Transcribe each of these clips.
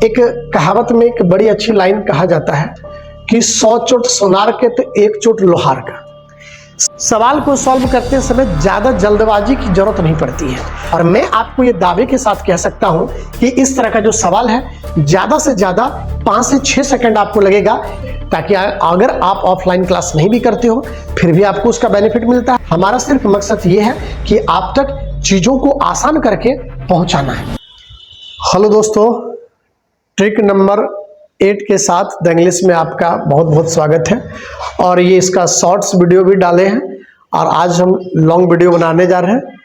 एक कहावत में एक बड़ी अच्छी लाइन कहा जाता है कि 100 चोट सोनार के तो 1 चोट लोहार का। सवाल को सॉल्व करते समय ज्यादा जल्दबाजी की जरूरत नहीं पड़ती है और मैं आपको ये दावे के साथ कह सकता हूं कि इस तरह का जो सवाल है ज्यादा से ज्यादा 5 से 6 सेकंड आपको लगेगा, ताकि अगर आप ऑफलाइन क्लास नहीं भी करते हो फिर भी आपको उसका बेनिफिट मिलता है। हमारा सिर्फ मकसद ये है कि आप तक चीजों को आसान करके पहुंचाना है। हेलो दोस्तों, ट्रिक नंबर 8 के साथ द इंग्लिश में आपका बहुत बहुत स्वागत है। और ये इसका शॉर्ट्स वीडियो भी डाले हैं और आज हम लॉन्ग वीडियो बनाने जा रहे हैं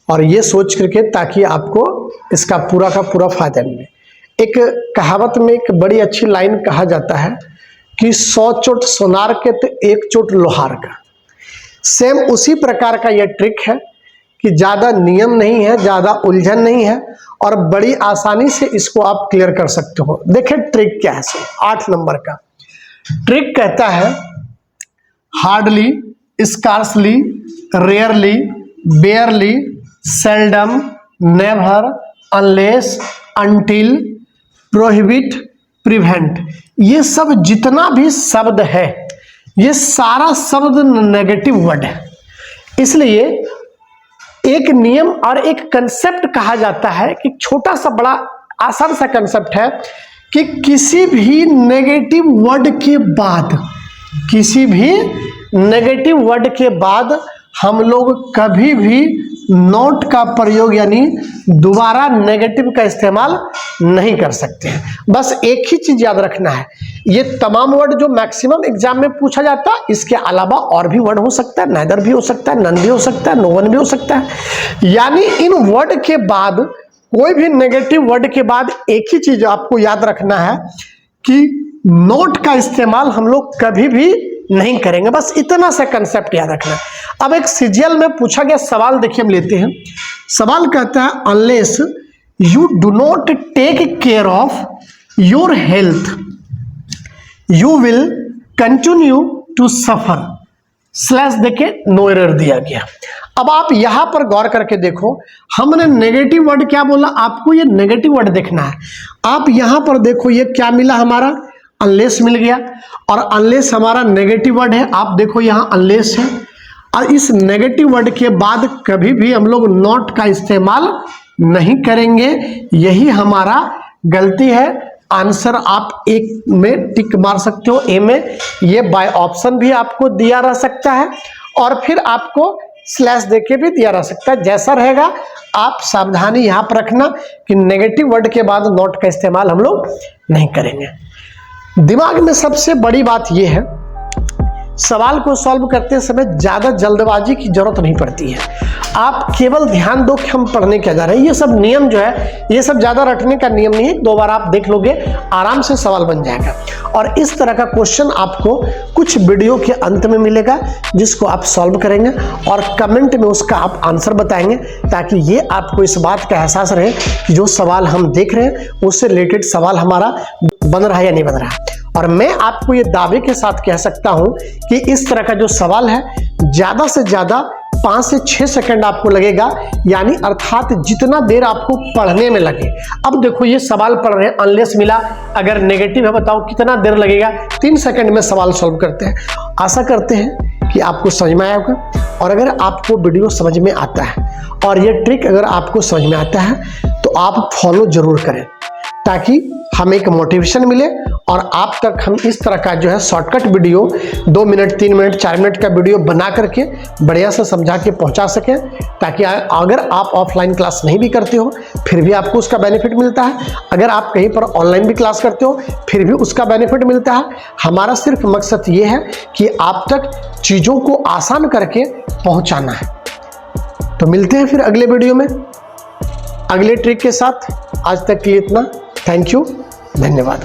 और ये सोच करके ताकि आपको इसका पूरा का पूरा फायदा मिले। एक कहावत में एक बड़ी अच्छी लाइन कहा जाता है कि 100 चोट सोनार के तो 1 चोट लोहार का। सेम उसी प्रकार का यह ट्रिक है कि ज़्यादा नियम नहीं है, ज़्यादा उलझन नहीं है और बड़ी आसानी से इसको आप क्लियर कर सकते हो। देखिए ट्रिक क्या है। 8 नंबर का ट्रिक कहता है hardly, scarcely, rarely, बेयरली, seldom, never, unless, until, prohibit, prevent. ये सब जितना भी शब्द है ये सारा शब्द नेगेटिव वर्ड है, इसलिए एक नियम और एक कंसेप्ट कहा जाता है कि छोटा सा बड़ा आसान सा कंसेप्ट है कि किसी भी नेगेटिव वर्ड के बाद, किसी भी नेगेटिव वर्ड के बाद हम लोग कभी भी नॉट का प्रयोग यानी दोबारा नेगेटिव का इस्तेमाल नहीं कर सकते हैं। बस एक ही चीज याद रखना है, ये तमाम वर्ड जो मैक्सिमम एग्जाम में पूछा जाता है, इसके अलावा और भी वर्ड हो सकता है, नेदर भी हो सकता है, नन भी हो सकता है, नो वन भी हो सकता है। यानी इन वर्ड के बाद, कोई भी नेगेटिव वर्ड के बाद एक ही चीज आपको याद रखना है कि नोट का इस्तेमाल हम लोग कभी भी नहीं करेंगे। बस इतना सा कंसेप्ट याद रखना। अब एक सीजीएल में पूछा गया सवाल देखिए, हम लेते हैं। सवाल कहता है unless you do not take care of your health you will continue to suffer slash देके नो एरर दिया गया। अब आप यहां पर गौर करके देखो, हमने नेगेटिव वर्ड क्या बोला, आपको ये नेगेटिव वर्ड देखना है। आप यहां पर देखो ये क्या मिला, हमारा अनलेस मिल गया और अनलेस हमारा नेगेटिव वर्ड है। आप देखो यहाँ अनलेस है और इस नेगेटिव वर्ड के बाद कभी भी हम लोग नॉट का इस्तेमाल नहीं करेंगे, यही हमारा गलती है। आंसर आप एक में टिक मार सकते हो, ए में। ये बाय ऑप्शन भी आपको दिया रह सकता है और फिर आपको स्लैश देके भी दिया रह सकता है, जैसा रहेगा। आप सावधानी यहाँ पर रखना कि नेगेटिव वर्ड के बाद नॉट का इस्तेमाल हम लोग नहीं करेंगे। दिमाग में सबसे बड़ी बात यह है, सवाल को सॉल्व करते समय ज्यादा जल्दबाजी की जरूरत नहीं पड़ती है। आप केवल ध्यान दो कि हम पढ़ने क्या जा रहे हैं। ये सब नियम जो है ये सब ज्यादा रटने का नियम नहीं है, 2 बार आप देख लोगे आराम से सवाल बन जाएगा। और इस तरह का क्वेश्चन आपको कुछ वीडियो के अंत में मिलेगा जिसको आप सॉल्व करेंगे और कमेंट में उसका आप आंसर बताएंगे, ताकि ये आपको इस बात का एहसास रहे कि जो सवाल हम देख रहे हैं उससे रिलेटेड सवाल हमारा बन रहा है या नहीं बन रहा है। और मैं आपको ये दावे के साथ कह सकता हूं कि इस तरह का जो सवाल है ज्यादा से ज्यादा 5 से 6 सेकंड आपको लगेगा, यानी अर्थात जितना देर आपको पढ़ने में लगे। अब देखो ये सवाल पढ़ रहे हैं, अनलेस मिला, अगर नेगेटिव है बताओ कितना देर लगेगा। 3 सेकंड में सवाल सॉल्व करते हैं। आशा करते हैं कि आपको समझ में आया होगा। और अगर आपको वीडियो समझ में आता है और ये ट्रिक अगर आपको समझ में आता है तो आप फॉलो जरूर करें, ताकि हमें एक मोटिवेशन मिले और आप तक हम इस तरह का जो है shortcut video 2 minute, 3 minute, 4 minute का वीडियो बना करके बढ़िया से समझा के पहुंचा सकें, ताकि अगर आप ऑफलाइन क्लास नहीं भी करते हो फिर भी आपको उसका बेनिफिट मिलता है। अगर आप कहीं पर ऑनलाइन भी क्लास करते हो फिर भी उसका बेनिफिट मिलता है। हमारा सिर्फ मकसद ये है कि आप तक चीज़ों को आसान करके पहुँचाना है। तो मिलते हैं फिर अगले वीडियो में अगले ट्रिक के साथ। आज तक के लिए इतना। थैंक यू, धन्यवाद।